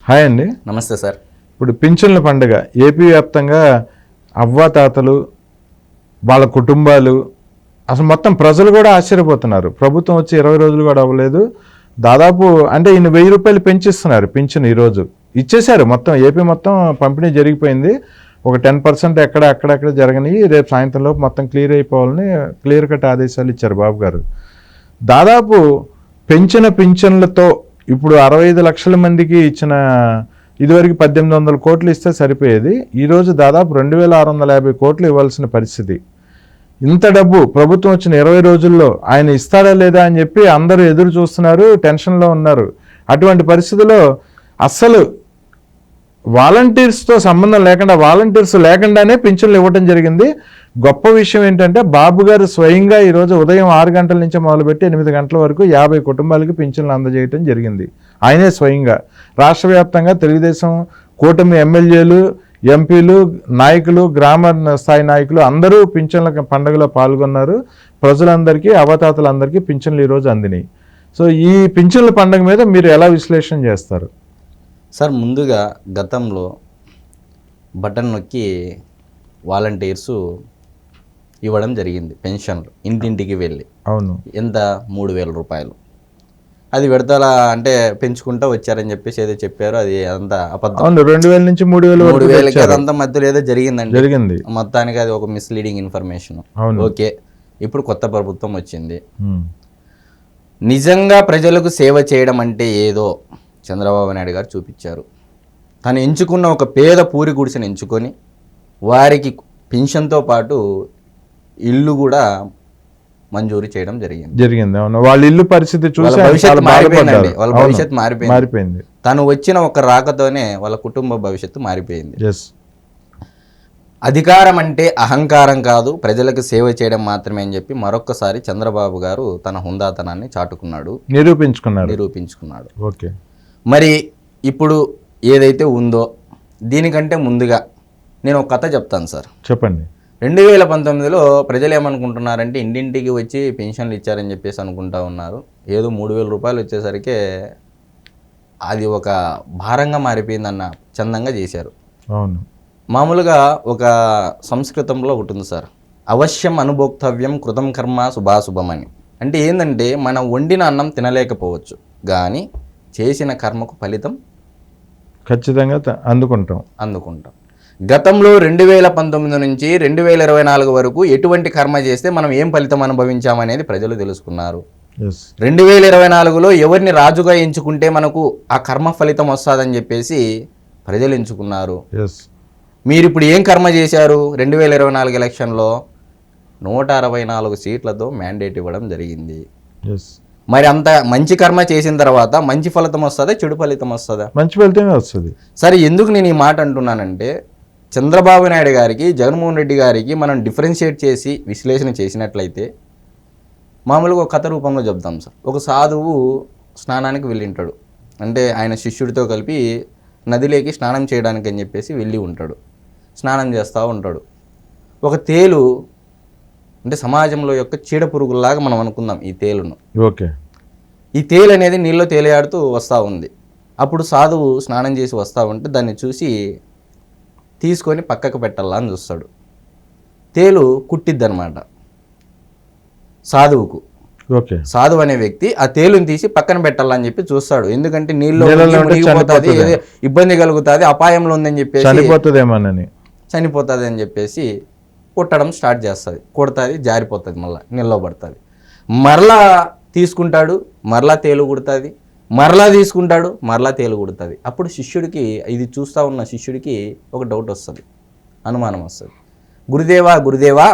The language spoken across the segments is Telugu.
హాయ్ అండి. నమస్తే సార్. ఇప్పుడు పింఛన్ల పండుగ ఏపీ వ్యాప్తంగా అవ్వాతాతలు వాళ్ళ కుటుంబాలు అసలు మొత్తం ప్రజలు కూడా ఆశ్చర్యపోతున్నారు. ప్రభుత్వం వచ్చి 20 రోజులు కూడా అవ్వలేదు. దాదాపు అంటే ఈయన 1000 రూపాయలు పెంచిస్తున్నారు పింఛన్. ఈరోజు ఇచ్చేశారు, మొత్తం ఏపీ మొత్తం పంపిణీ జరిగిపోయింది. ఒక 10% అక్కడక్కడ జరగనివి రేపు సాయంత్రంలోపు మొత్తం క్లియర్ అయిపోవాలని క్లియర్ కట్ ఆదేశాలు ఇచ్చారు బాబు గారు. దాదాపు పెంచిన పింఛన్లతో ఇప్పుడు 65 లక్షల మందికి ఇచ్చిన, ఇదివరకు 1800 కోట్లు ఇస్తే సరిపోయేది, ఈరోజు దాదాపు 2650 కోట్లు ఇవ్వాల్సిన పరిస్థితి. ఇంత డబ్బు ప్రభుత్వం వచ్చిన 20 రోజుల్లో ఆయన ఇస్తాడా లేదా అని చెప్పి అందరూ ఎదురు చూస్తున్నారు, టెన్షన్లో ఉన్నారు. అటువంటి పరిస్థితుల్లో అస్సలు వాలంటీర్స్తో సంబంధం లేకుండా, వాలంటీర్స్ లేకుండానే పింఛన్లు ఇవ్వడం జరిగింది. గొప్ప విషయం ఏంటంటే బాబు గారు స్వయంగా ఈరోజు ఉదయం 6 గంటల నుంచి మొదలుపెట్టి 8 గంటల వరకు 50 కుటుంబాలకి పింఛన్లు అందజేయటం జరిగింది. ఆయనే స్వయంగా. రాష్ట్ర వ్యాప్తంగా తెలుగుదేశం కూటమి ఎమ్మెల్యేలు, ఎంపీలు, నాయకులు, గ్రామ స్థాయి నాయకులు అందరూ పింఛన్ల పండుగలో పాల్గొన్నారు. ప్రజలందరికీ, అవతాతలందరికీ పింఛన్లు ఈరోజు అందినాయి. సో ఈ పింఛన్ల పండుగ మీద మీరు ఎలా విశ్లేషణ చేస్తారు? సార్, ముందుగా గతంలో బటన్ నొక్కి వాలంటీర్సు ఇవ్వడం జరిగింది పెన్షన్లు ఇంటింటికి వెళ్ళి. అవును. ఎంత? 3000 రూపాయలు. అది విడతల అంటే పెంచుకుంటూ వచ్చారని చెప్పేసి ఏదో చెప్పారు, అది అంతా అబద్ధం. 2000 నుంచి 3000 అదంతా మధ్యలో ఏదో జరిగింది. మొత్తానికి అది ఒక మిస్లీడింగ్ ఇన్ఫర్మేషన్. ఓకే, ఇప్పుడు కొత్త ప్రభుత్వం వచ్చింది. నిజంగా ప్రజలకు సేవ చేయడం అంటే ఏదో చంద్రబాబు నాయుడు గారు చూపించారు. తను ఎంచుకున్న ఒక పేద పూరి గుడిసెను ఎంచుకొని వారికి పెన్షన్తో పాటు ఇల్లు కూడా మంజూరు చేయడం జరిగింది. అవును. వాళ్ళ ఇల్లు పరిస్థితి చూసి వాళ్ళ భవిష్యత్తు మారిపోయింది. తను వచ్చిన ఒక రాకతోనే వాళ్ళ కుటుంబ భవిష్యత్తు మారిపోయింది. అధికారం అంటే అహంకారం కాదు, ప్రజలకు సేవ చేయడం మాత్రమే అని చెప్పి మరొక్కసారి చంద్రబాబు గారు తన హుందాతనాన్ని చాటుకున్నాడు, నిరూపించుకున్నాడు. ఓకే. మరి ఇప్పుడు ఏదైతే ఉందో దీనికంటే ముందుగా నేను ఒక కథ చెప్తాను సార్. చెప్పండి. 2019లో ప్రజలు ఏమనుకుంటున్నారంటే ఇంటింటికి వచ్చి పెన్షన్లు ఇచ్చారని చెప్పేసి అనుకుంటా ఉన్నారు. ఏదో 3000 రూపాయలు వచ్చేసరికి అది ఒక భారంగా మారిపోయిందన్న చందంగా చేశారు. అవును. మామూలుగా ఒక సంస్కృతంలో ఒకటి ఉంది సార్, అవశ్యం అనుభోక్తవ్యం కృతం కర్మ శుభాశుభం అని. అంటే ఏంటంటే మనం వండిన అన్నం తినలేకపోవచ్చు, కానీ చేసిన కర్మకు ఫలితం ఖచ్చితంగా అందుకుంటాం. గతంలో 2019 నుంచి 2024 వరకు ఎటువంటి కర్మ చేస్తే మనం ఏం ఫలితం అనుభవించామనేది ప్రజలు తెలుసుకున్నారు. 2024లో ఎవరిని రాజుగా ఎంచుకుంటే మనకు ఆ కర్మ ఫలితం వస్తుందని చెప్పేసి ప్రజలు ఎంచుకున్నారు. మీరు ఇప్పుడు ఏం కర్మ చేశారు? 2024 ఎలక్షన్లో 164 సీట్లతో మ్యాండేట్ ఇవ్వడం జరిగింది. మరి అంత మంచి కర్మ చేసిన తర్వాత మంచి ఫలితం వస్తుందా, చెడు ఫలితం వస్తుందా? మంచి ఫలితమే వస్తుంది. సరే, ఎందుకు నేను ఈ మాట అంటున్నానంటే చంద్రబాబు నాయుడు గారికి, జగన్మోహన్ రెడ్డి గారికి మనం డిఫరెన్షియేట్ చేసి విశ్లేషణ చేసినట్లయితే మామూలుగా ఒక కథ రూపంలో చెప్తాం సార్. ఒక సాధువు స్నానానికి వెళ్ళింటాడు. అంటే ఆయన శిష్యుడితో కలిపి నదిలోకి స్నానం చేయడానికి అని చెప్పేసి వెళ్ళి ఉంటాడు. స్నానం చేస్తూ ఉంటాడు. ఒక తేలు, అంటే సమాజంలో యొక్క చీడ పురుగుల్లాగా మనం అనుకుందాం ఈ తేలును. ఓకే. ఈ తేలు అనేది నీళ్ళలో తేలియాడుతూ వస్తూ ఉంది. అప్పుడు సాధువు స్నానం చేసి వస్తూ ఉంటే దాన్ని చూసి తీసుకొని పక్కకు పెట్టాలా అని చూస్తాడు. తేలు కుట్టిద్ది అనమాట సాధువుకు. ఓకే. సాధువు అనే వ్యక్తి ఆ తేలుని తీసి పక్కన పెట్టాలని చెప్పి చూస్తాడు. ఎందుకంటే నీళ్ళు మునిగిపోతుంది, ఇబ్బంది కలుగుతుంది, అపాయంలో ఉందని చెప్పేసి చనిపోతుంది అని చెప్పేసి కుట్టడం స్టార్ట్ చేస్తుంది. కుడుతుంది, జారిపోతుంది, మళ్ళీ నీళ్ళలో పడుతుంది. మరలా తీసుకుంటాడు, మరలా తేలు కుడుతుంది, మరలా తీసుకుంటాడు, మరలా తేలు కుడుతుంది. అప్పుడు శిష్యుడికి, ఇది చూస్తూ ఉన్న శిష్యుడికి ఒక డౌట్ వస్తుంది, అనుమానం వస్తుంది. గురుదేవా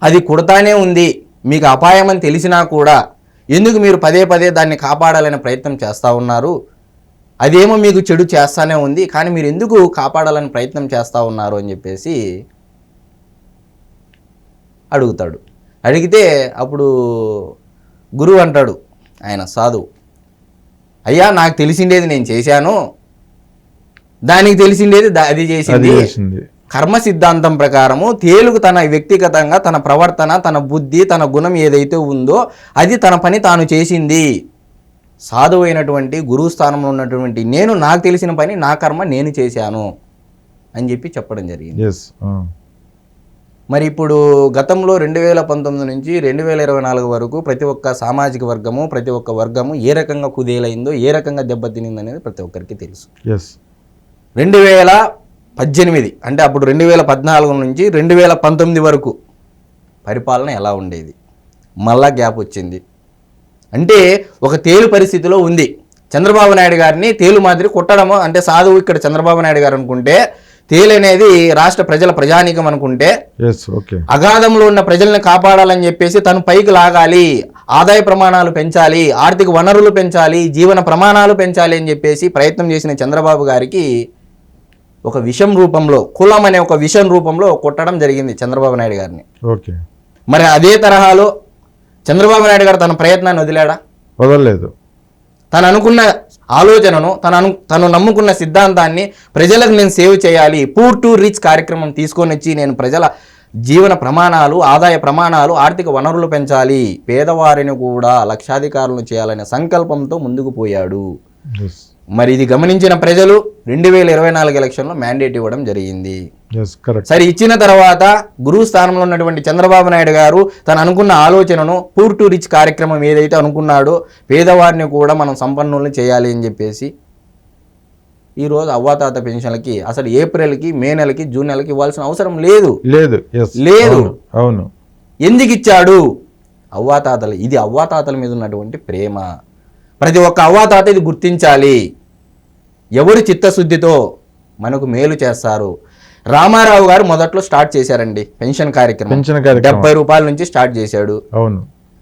అది కుడతానే ఉంది, మీకు అపాయం అని తెలిసినా కూడా ఎందుకు మీరు పదే పదే దాన్ని కాపాడాలనే ప్రయత్నం చేస్తూ ఉన్నారు? అదేమో మీకు చెడు చేస్తానే ఉంది, కానీ మీరు ఎందుకు కాపాడాలని ప్రయత్నం చేస్తూ ఉన్నారు అని చెప్పేసి అడుగుతాడు. అడిగితే అప్పుడు గురువు అంటాడు, ఆయన సాధువు, అయ్యా నాకు తెలిసిండేది నేను చేశాను, దానికి తెలిసిండేది అది చేసింది. కర్మ సిద్ధాంతం ప్రకారము తేలుకు తన వ్యక్తిగతంగా తన ప్రవర్తన, తన బుద్ధి, తన గుణం ఏదైతే ఉందో అది తన పని తాను చేసింది. సాధువైనటువంటి గురువు స్థానంలో ఉన్నటువంటి నేను నాకు తెలిసిన పని నా కర్మ నేను చేశాను అని చెప్పి చెప్పడం జరిగింది. మరి ఇప్పుడు గతంలో 2019 నుంచి 2024 వరకు ప్రతి ఒక్క సామాజిక వర్గము ప్రతి ఒక్క వర్గము ఏ రకంగా కుదేలైందో ఏ రకంగా దెబ్బతినింది అనేది ప్రతి ఒక్కరికి తెలుసు. 2018 అంటే అప్పుడు 2014 నుంచి 2019 వరకు పరిపాలన ఎలా ఉండేది, మళ్ళా గ్యాప్ వచ్చింది. అంటే ఒక తేలు పరిస్థితిలో ఉంది. చంద్రబాబు నాయుడు గారిని తేలు మాదిరి కొట్టడము అంటే సాధువు ఇక్కడ చంద్రబాబు నాయుడు గారు అనుకుంటే, తేలు అనేది రాష్ట్ర ప్రజల ప్రజానీకం అనుకుంటే, అగాధంలో ఉన్న ప్రజల్ని కాపాడాలని చెప్పేసి తను పైకి లాగాలి, ఆదాయ ప్రమాణాలు పెంచాలి, ఆర్థిక వనరులు పెంచాలి, జీవన ప్రమాణాలు పెంచాలి అని చెప్పేసి ప్రయత్నం చేసిన చంద్రబాబు గారికి ఒక విషం రూపంలో, కులం అనే ఒక విషం రూపంలో కొట్టడం జరిగింది చంద్రబాబు నాయుడు గారిని. మరి అదే తరహాలో చంద్రబాబు నాయుడు గారు తన ప్రయత్నాన్ని వదలలేదు. తను అనుకున్న ఆలోచనను తను నమ్ముకున్న సిద్ధాంతాన్ని ప్రజలకు నేను సేవ్ చేయాలి, పూర్ టు రిచ్ కార్యక్రమం తీసుకొని వచ్చి నేను ప్రజల జీవన ప్రమాణాలు, ఆదాయ ప్రమాణాలు, ఆర్థిక వనరులు పెంచాలి, పేదవారిని కూడా లక్షాధికారులను చేయాలనే సంకల్పంతో ముందుకు పోయాడు. మరి ఇది గమనించిన ప్రజలు 2024 ఎలక్షన్లో మ్యాండేట్ ఇవ్వడం జరిగింది. సరే, ఇచ్చిన తర్వాత గురువు స్థానంలో ఉన్నటువంటి చంద్రబాబు నాయుడు గారు తను అనుకున్న ఆలోచనను పూర్ టు రిచ్ కార్యక్రమం ఏదైతే అనుకున్నాడో పేదవారిని కూడా మనం సంపన్నుల్ని చేయాలి అని చెప్పేసి ఈరోజు అవ్వాతాత పెన్షన్లకి అసలు ఏప్రిల్కి, మే నెలకి, జూన్ నెలకి ఇవ్వాల్సిన అవసరం లేదు. అవును. ఎందుకు ఇచ్చాడు? అవ్వాతాతలు. ఇది అవ్వాతాతల మీద ఉన్నటువంటి ప్రేమ. ప్రతి ఒక్క అవ్వాతాత ఇది గుర్తించాలి. ఎవరు చిత్తశుద్ధితో మనకు మేలు చేస్తారు. రామారావు గారు మొదట్లో స్టార్ట్ చేశారండి పెన్షన్ కార్యక్రమం. 70 రూపాయల నుంచి స్టార్ట్ చేశాడు. అవును.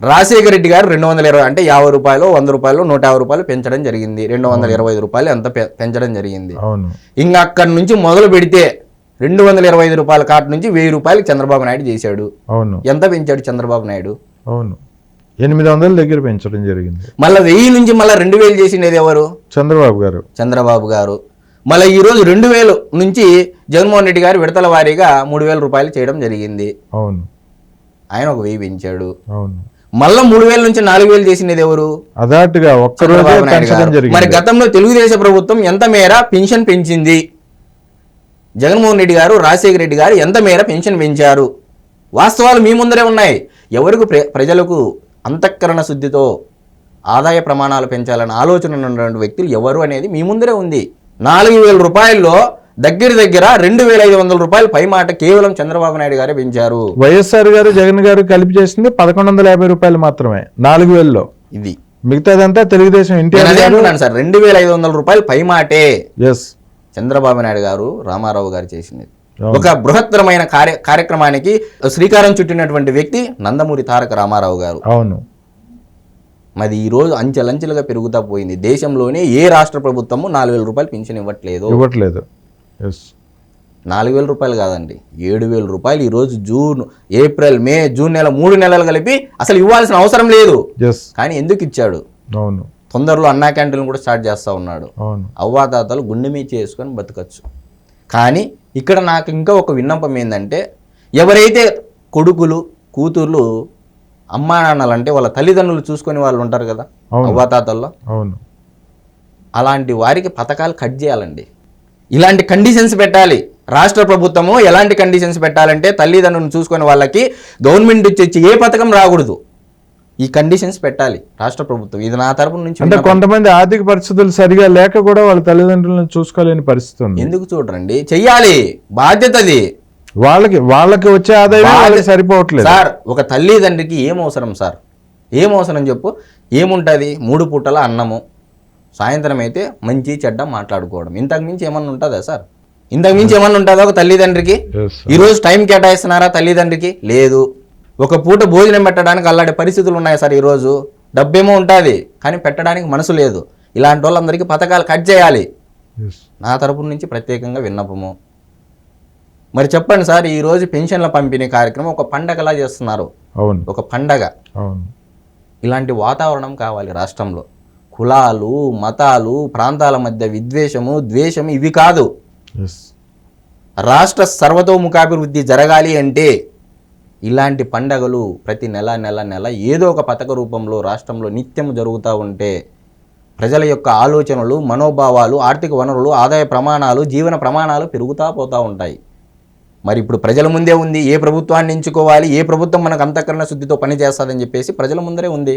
రాజశేఖర రెడ్డి గారు 220 అంటే 50 రూపాయలు, 100 రూపాయలు, 150 రూపాయలు పెంచడం జరిగింది. 225 రూపాయలు ఎంత పెంచడం జరిగింది. ఇంకా అక్కడి నుంచి మొదలు పెడితే 225 రూపాయల కాటు నుంచి 1000 రూపాయలు చంద్రబాబు నాయుడు చేశాడు. ఎంత పెంచాడు చంద్రబాబు నాయుడు? 800 దగ్గర పెంచడం జరిగింది. మళ్ళీ 1000 నుంచి మళ్ళీ 2000 చేసిండేది ఎవరు? చంద్రబాబు గారు. మళ్ళీ ఈరోజు 2000 నుంచి జగన్మోహన్ రెడ్డి గారు విడతల వారీగా 3000 రూపాయలు చేయడం జరిగింది. అవును. ఆయన ఒక 1000 పెంచాడు. అవును. మళ్ళా 3000 నుంచి 4000 చేసినది ఎవరు? మరి గతంలో తెలుగుదేశం ప్రభుత్వం ఎంత మేర పెన్షన్ పెంచింది? జగన్మోహన్ రెడ్డి గారు, రాజశేఖర రెడ్డి గారు ఎంత మేర పెన్షన్ పెంచారు? వాస్తవాలు మీ ముందరే ఉన్నాయి. ఎవరికి ప్రజలకు అంతఃకరణ శుద్ధితో ఆదాయ ప్రమాణాలు పెంచాలన్న ఆలోచన ఉన్నటువంటి వ్యక్తులు ఎవరు అనేది మీ ముందరే ఉంది. 4000 రూపాయల్లో దగ్గర 2500 రూపాయలు పై మాట కేవలం చంద్రబాబు నాయుడు గారే పెంచారు. వైఎస్ఆర్ గారు, జగన్ గారు కలిపి చేసింది 1150 రూపాయలు మాత్రమే 4000లో. ఇది మిగతాదంతా తెలుగుదేశం సార్. 2500 రూపాయలు పై మాటే చంద్రబాబు నాయుడు గారు, రామారావు గారు చేసింది. ఒక బృహత్తరమైన కార్యక్రమానికి శ్రీకారం చుట్టినటువంటి వ్యక్తి నందమూరి తారక రామారావు గారు. అవును. మరి ఈ రోజు అంచెలంచెలుగా పెరుగుతా పోయింది. దేశంలోనే ఏ రాష్ట్ర ప్రభుత్వము 4000 రూపాయలు పెన్షన్ ఇవ్వట్లేదు. 4000 రూపాయలు కాదండి, 7000 రూపాయలు ఈరోజు ఏప్రిల్, మే, జూన్ నెల 3 నెలలు కలిపి అసలు ఇవ్వాల్సిన అవసరం లేదు. కానీ ఎందుకు ఇచ్చాడు? అవును. తొందరలో అన్నా క్యాంటీన్లు కూడా స్టార్ట్ చేస్తా ఉన్నాడు. అవ్వాతాతలు గుండె మీద చేసుకొని బతకచ్చు. కానీ ఇక్కడ నాకు ఇంకా ఒక విన్నపం ఏంటంటే, ఎవరైతే కొడుకులు, కూతుర్లు, అమ్మా నాన్నలు అంటే వాళ్ళ తల్లిదండ్రులు చూసుకొని వాళ్ళు ఉంటారు కదా అవ్వాతాతల్లో, అలాంటి వారికి పథకాలు కట్ చేయాలండి. ఇలాంటి కండిషన్స్ పెట్టాలి. రాష్ట్ర ప్రభుత్వము ఎలాంటి కండిషన్స్ పెట్టాలంటే, తల్లిదండ్రులను చూసుకొని వాళ్ళకి గవర్నమెంట్ వచ్చి ఏ పథకం రాకూడదు, ఈ కండిషన్స్ పెట్టాలి రాష్ట్ర ప్రభుత్వం. ఇది నా తరపు నుంచి. అంటే కొంతమంది ఆర్థిక పరిస్థితులు సరిగా లేక కూడా వాళ్ళ తల్లిదండ్రులను చూసుకోలేని పరిస్థితి ఉంది. ఎందుకు చూడరండి? చెయ్యాలి, బాధ్యత అది. వాళ్ళకి వచ్చే ఆదాయం సరిపోవట్లేదు సార్. ఒక తల్లిదండ్రికి ఏం అవసరం సార్? ఏం అవసరం చెప్పు? ఏముంటుంది? 3 పూటల అన్నము, సాయంత్రం అయితే మంచి చెడ్డ మాట్లాడుకోవడం. ఇంతకు మించి ఏమన్నా ఉంటుందా సార్? ఇంతకు మించి ఏమన్నా ఉంటుందా ఒక తల్లిదండ్రికి? ఈరోజు టైం కేటాయిస్తున్నారా తల్లిదండ్రికి? లేదు. ఒక పూట భోజనం పెట్టడానికి అల్లాడే పరిస్థితులు ఉన్నాయి సార్. ఈరోజు డబ్బేమో ఉంటుంది కానీ పెట్టడానికి మనసు లేదు. ఇలాంటి వాళ్ళందరికీ పథకాలు కట్ చేయాలి. నా తరపు నుంచి ప్రత్యేకంగా విన్నపము. మరి చెప్పండి సార్, ఈరోజు పెన్షన్ల పంపిణీ కార్యక్రమం ఒక పండగలా చేస్తున్నారు. అవును, ఒక పండగ. అవును. ఇలాంటి వాతావరణం కావాలి రాష్ట్రంలో. కులాలు, మతాలు, ప్రాంతాల మధ్య విద్వేషము, ద్వేషము ఇవి కాదు. రాష్ట్ర సర్వతోముఖాభివృద్ధి జరగాలి అంటే ఇలాంటి పండగలు ప్రతి నెల ఏదో ఒక పథక రూపంలో రాష్ట్రంలో నిత్యం జరుగుతూ ఉంటే ప్రజల యొక్క ఆలోచనలు, మనోభావాలు, ఆర్థిక వనరులు, ఆదాయ ప్రమాణాలు, జీవన ప్రమాణాలు పెరుగుతూ పోతూ ఉంటాయి. మరి ఇప్పుడు ప్రజల ముందే ఉంది ఏ ప్రభుత్వాన్ని ఎంచుకోవాలి, ఏ ప్రభుత్వం మనకు అంతఃకరణ శుద్ధితో పనిచేస్తుందని చెప్పేసి ప్రజల ముందరే ఉంది.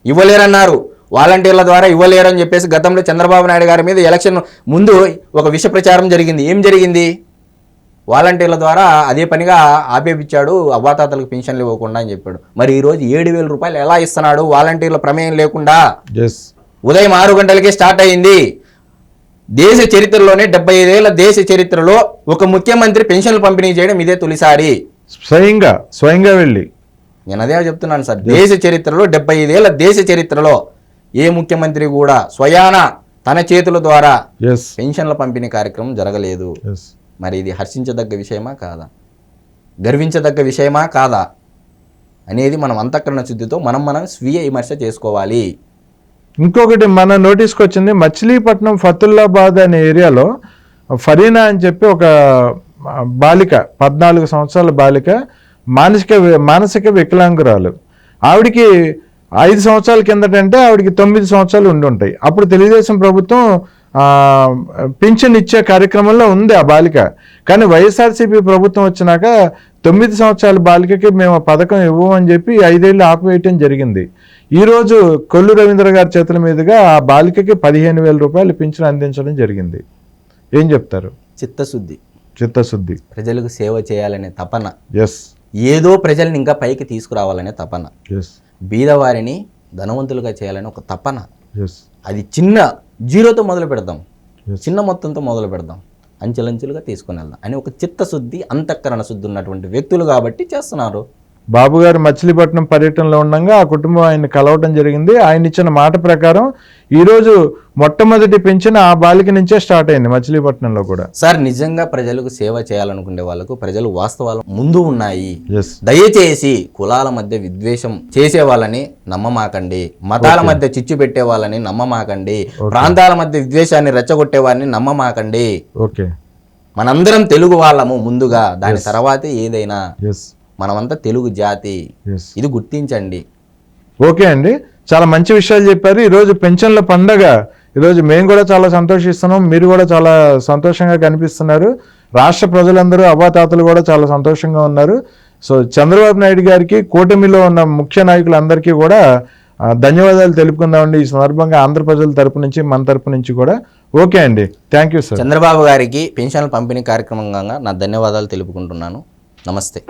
ఇవ్వలేరన్నారు, వాలంటీర్ల ద్వారా ఇవ్వలేరని చెప్పేసి గతంలో చంద్రబాబు నాయుడు గారి మీద ఎలక్షన్ ముందు ఒక విష ప్రచారం జరిగింది. ఏం జరిగింది? వాలంటీర్ల ద్వారా అదే పనిగా ఆపేపించాడు, అవ్వాతాతలకు పెన్షన్లు ఇవ్వకుండా అని చెప్పాడు. మరి ఈరోజు 7,000 రూపాయలు ఎలా ఇస్తున్నాడు వాలంటీర్ల ప్రమేయం లేకుండా? ఉదయం 6 గంటలకే స్టార్ట్ అయింది. దేశ చరిత్రలోనే 75 ఏళ్ల దేశ చరిత్రలో ఒక ముఖ్యమంత్రి పెన్షన్లు పంపిణీ చేయడం ఇదే తొలిసారి. స్వయంగా వెళ్ళి నేను అదే చెప్తున్నాను సార్. దేశ చరిత్రలో 75 ఏళ్ల దేశ చరిత్రలో ఏ ముఖ్యమంత్రి కూడా స్వయాన తన చేతుల ద్వారా పెన్షన్ల పంపిణీ కార్యక్రమం జరగలేదు. మరి ఇది హర్షించదగ్గ విషయమా కాదా, గర్వించదగ్గ విషయమా కాదా అనేది మనం అంతఃకరణ శుద్ధితో మనం స్వీయ విమర్శ చేసుకోవాలి. ఇంకొకటి మన నోటీస్కి వచ్చింది, మచిలీపట్నం ఫతుల్లాబాద్ అనే ఏరియాలో ఫరీనా అని చెప్పి ఒక బాలిక, 14 సంవత్సరాల బాలిక, మానసిక వికలాంగురాలు. ఆవిడికి 5 సంవత్సరాల కిందటంటే ఆవిడికి 9 సంవత్సరాలు ఉండి ఉంటాయి. అప్పుడు తెలుగుదేశం ప్రభుత్వం పింఛన్ ఇచ్చే కార్యక్రమంలో ఉంది ఆ బాలిక. కానీ వైఎస్ఆర్సీపీ ప్రభుత్వం వచ్చినాక 9 సంవత్సరాల బాలికకి మేము పథకం ఇవ్వమని చెప్పి 5 ఏళ్ళు ఆపివేయటం జరిగింది. ఈరోజు కొల్లు రవీంద్ర గారి చేతుల మీదుగా ఆ బాలికకి 15,000 రూపాయలు పింఛన్ అందించడం జరిగింది. ఏం చెప్తారు? చిత్తశుద్ధి, ప్రజలకు సేవ చేయాలనే తపన, ఏదో ప్రజల్ని ఇంకా పైకి తీసుకురావాలనే తపన, బీదవారిని ధనవంతులుగా చేయాలని ఒక తపన. అది చిన్న జీరోతో మొదలు పెడదాం, చిన్న మొత్తంతో మొదలు పెడదాం, అంచెలంచెలుగా తీసుకుని వెళ్దాం అని ఒక చిత్తశుద్ధి, అంతఃకరణ శుద్ధి ఉన్నటువంటి వ్యక్తులు కాబట్టి చేస్తున్నారు. బాబు గారు మచిలీపట్నం పర్యటనలో ఉండగా ఆ కుటుంబం ఆయన్ని కలవటం జరిగింది. ఆయన ఇచ్చిన మాట ప్రకారం ఈరోజు మొట్టమొదటి పెన్షన్ ఆ బాలిక నుంచే స్టార్ట్ అయింది మచిలీపట్నంలో కూడా. సార్, నిజంగా ప్రజలకు సేవ చేయాలనుకునే వాళ్ళకు ప్రజలు వాస్తవాలు ముందు ఉన్నాయి. దయచేసి కులాల మధ్య విద్వేషం చేసే వాళ్ళని నమ్మమాకండి, మతాల మధ్య చిచ్చు పెట్టే వాళ్ళని నమ్మమాకండి, ప్రాంతాల మధ్య విద్వేషాన్ని రెచ్చగొట్టే వారిని నమ్మమాకండి. మనందరం తెలుగు వాళ్ళము ముందుగా, దాని తర్వాతే ఏదైనా. మనమంతా తెలుగు జాతి, ఇది గుర్తించండి. ఓకే అండి, చాలా మంచి విషయాలు చెప్పారు. ఈరోజు పెన్షన్ల పండగ, ఈరోజు మేము కూడా చాలా సంతోషిస్తున్నాం, మీరు కూడా చాలా సంతోషంగా కనిపిస్తున్నారు. రాష్ట్ర ప్రజలందరూ, అవ్వాతాతలు కూడా చాలా సంతోషంగా ఉన్నారు. సో చంద్రబాబు నాయుడు గారికి, కూటమిలో ఉన్న ముఖ్య నాయకులందరికీ కూడా ధన్యవాదాలు తెలుపుకుందామండి ఈ సందర్భంగా, ఆంధ్ర ప్రజల తరపు నుంచి, మన తరపు నుంచి కూడా. ఓకే అండి, థ్యాంక్ యూ సార్. చంద్రబాబు గారికి పెన్షన్ల పంపిణీ కార్యక్రమంగా నా ధన్యవాదాలు తెలుపుకుంటున్నాను. నమస్తే.